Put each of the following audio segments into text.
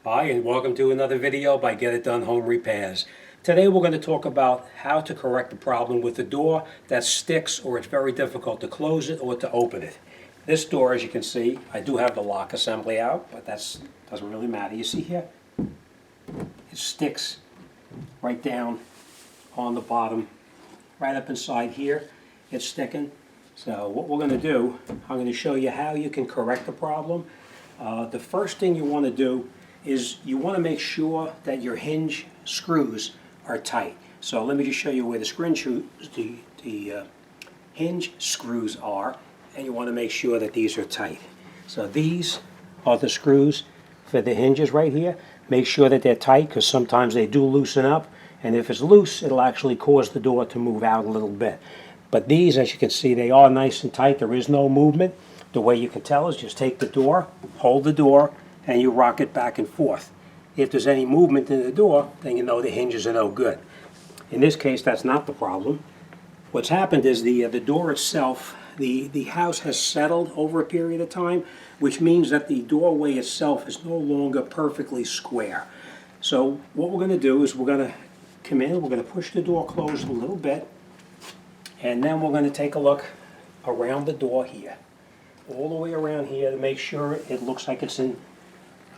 Hi, and welcome to another video by Get It Done Home Repairs. Today we're going to talk about how to correct the problem with the door that sticks or it's very difficult to close it or to open it. This door, as you can see, I do have the lock assembly out, but that doesn't really matter. You see here? It sticks right down on the bottom, right up inside here. It's sticking. So what we're going to do, I'm going to show you how you can correct the problem. The first thing you want to do is you want to make sure that your hinge screws are tight. So let me just show you where the hinge screws are, and you want to make sure that these are tight. So these are the screws for the hinges right here. Make sure that they're tight because sometimes they do loosen up, and if it's loose it'll actually cause the door to move out a little bit. But these, as you can see, they are nice and tight. There is no movement. The way you can tell is just take the door, hold the door, and you rock it back and forth. If there's any movement in the door, then you know the hinges are no good. In this case, that's not the problem. What's happened is the door itself, the house has settled over a period of time, which means that the doorway itself is no longer perfectly square. So what we're going to do is we're going to come in, we're going to push the door closed a little bit, and then we're going to take a look around the door here, all the way around here to make sure it looks like it's in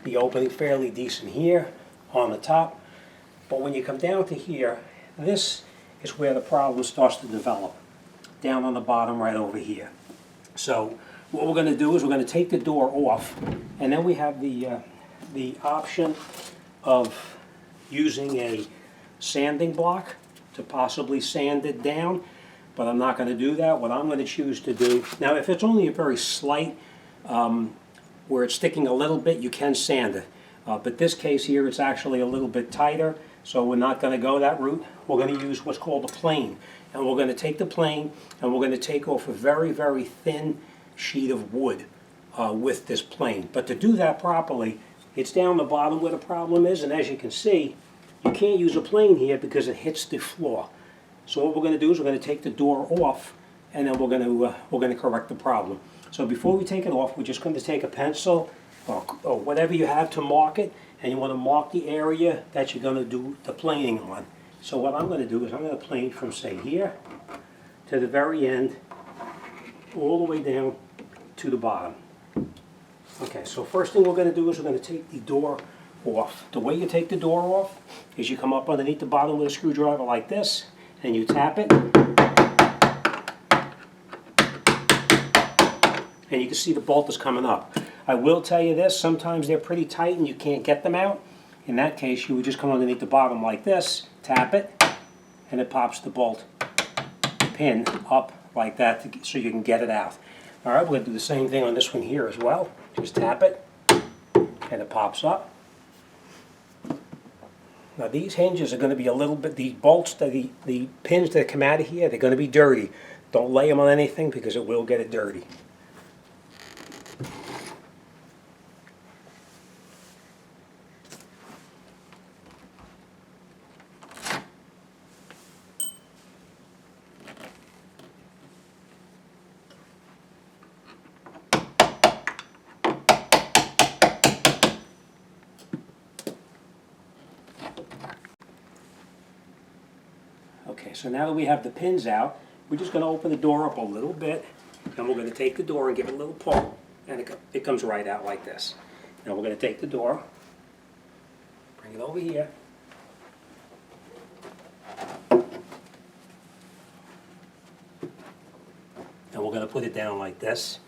the opening fairly decent here on the top. But when you come down to here, this is where the problem starts to develop, down on the bottom right over here. So what we're going to do is we're going to take the door off, and then we have the option of using a sanding block to possibly sand it down, but I'm not going to do that. What I'm going to choose to do, now if it's only a very slight, where it's sticking a little bit, you can sand it. But this case here, it's actually a little bit tighter, so we're not going to go that route. We're going to use what's called a plane. And we're going to take the plane and we're going to take off a very, very thin sheet of wood with this plane. But to do that properly, it's down the bottom where the problem is, and as you can see, you can't use a plane here because it hits the floor. So what we're going to do is we're going to take the door off, and then we're going to correct the problem. So before we take it off, we're just going to take a pencil or whatever you have to mark it, and you want to mark the area that you're going to do the planing on. So what I'm going to do is I'm going to plane from, say, here to the very end, all the way down to the bottom. Okay, so first thing we're going to do is we're going to take the door off. The way you take the door off is you come up underneath the bottom with a screwdriver like this, and you tap it, and you can see the bolt is coming up. I will tell you this, sometimes they're pretty tight and you can't get them out. In that case, you would just come underneath the bottom like this, tap it, and it pops the bolt pin up like that so you can get it out. All right, we're going to do the same thing on this one here as well. Just tap it, and it pops up. Now these hinges are going to be a little bit, these bolts, the pins that come out of here, they're going to be dirty. Don't lay them on anything because it will get it dirty. Okay, so now that we have the pins out, we're just going to open the door up a little bit, and we're going to take the door and give it a little pull, and it comes right out like this. Now we're going to take the door, bring it over here, and we're going to put it down like this.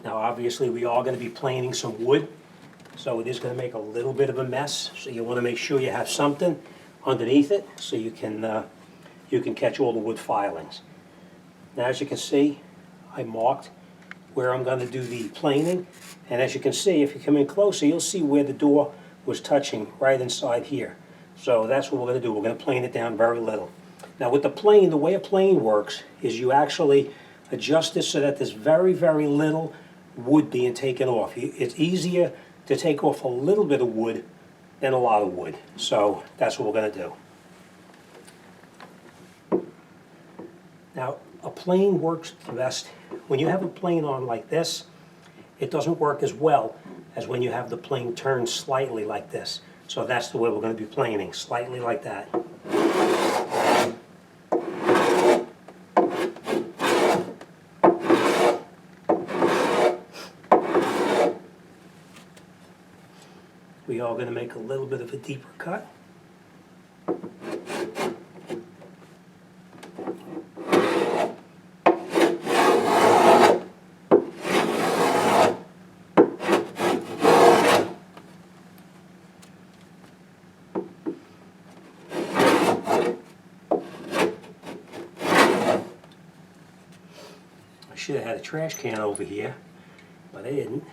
Now obviously we are going to be planing some wood, so it is going to make a little bit of a mess, so you want to make sure you have something underneath it so you can catch all the wood filings. Now as you can see, I marked where I'm going to do the planing, and as you can see, if you come in closer, you'll see where the door was touching right inside here. So that's what we're going to do. We're going to plane it down very little. Now with the plane, the way a plane works is you actually adjust it so that there's very, very little wood being taken off. It's easier to take off a little bit of wood than a lot of wood. So that's what we're going to do. Now, a plane works the best when you have a plane on like this. It doesn't work as well as when you have the plane turned slightly like this. So that's the way we're going to be planing, slightly like that. We are going to make a little bit of a deeper cut. I should have had a trash can over here, but I didn't.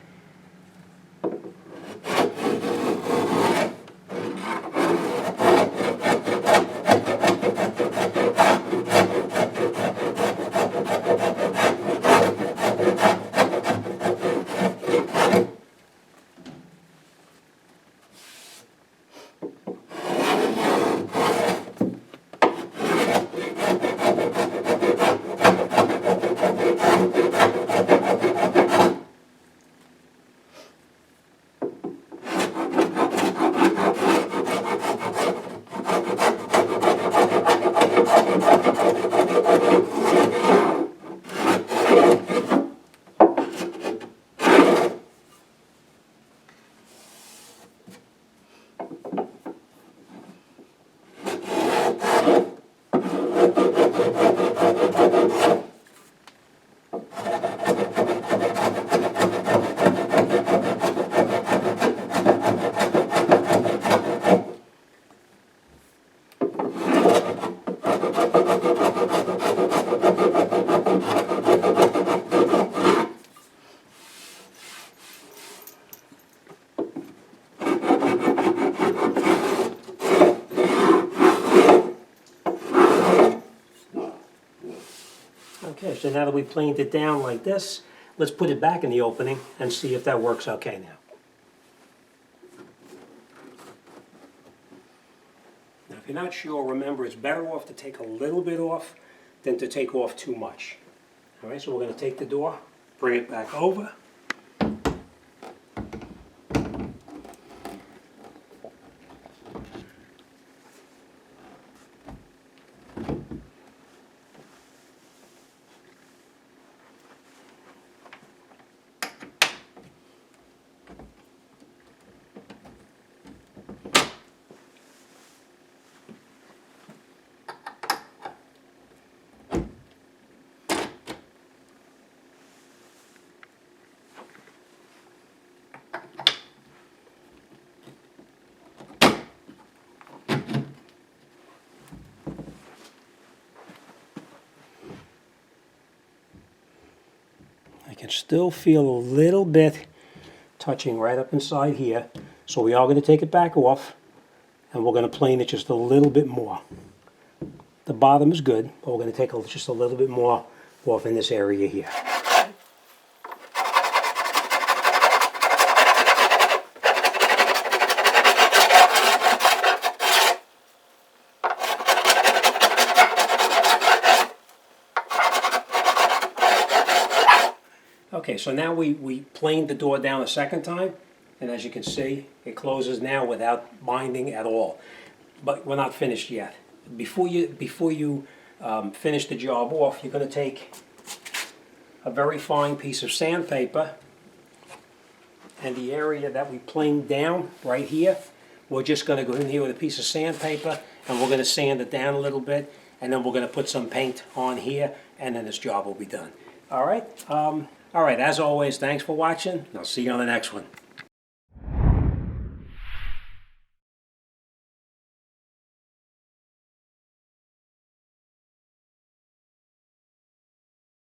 Okay, so now that we've planed it down like this, let's put it back in the opening and see if that works okay now. Now, if you're not sure, remember it's better off to take a little bit off than to take off too much. All right, so we're going to take the door, bring it back over. I can still feel a little bit touching right up inside here. So we are going to take it back off and we're going to plane it just a little bit more. The bottom is good, but we're going to take just a little bit more off in this area here. Okay, so now we planed the door down a second time, and as you can see, it closes now without binding at all. But we're not finished yet. Before you finish the job off, you're going to take a very fine piece of sandpaper, and the area that we planed down right here, we're just going to go in here with a piece of sandpaper, and we're going to sand it down a little bit, and then we're going to put some paint on here, and then this job will be done. All right. All right, as always, thanks for watching, and I'll see you on the next one.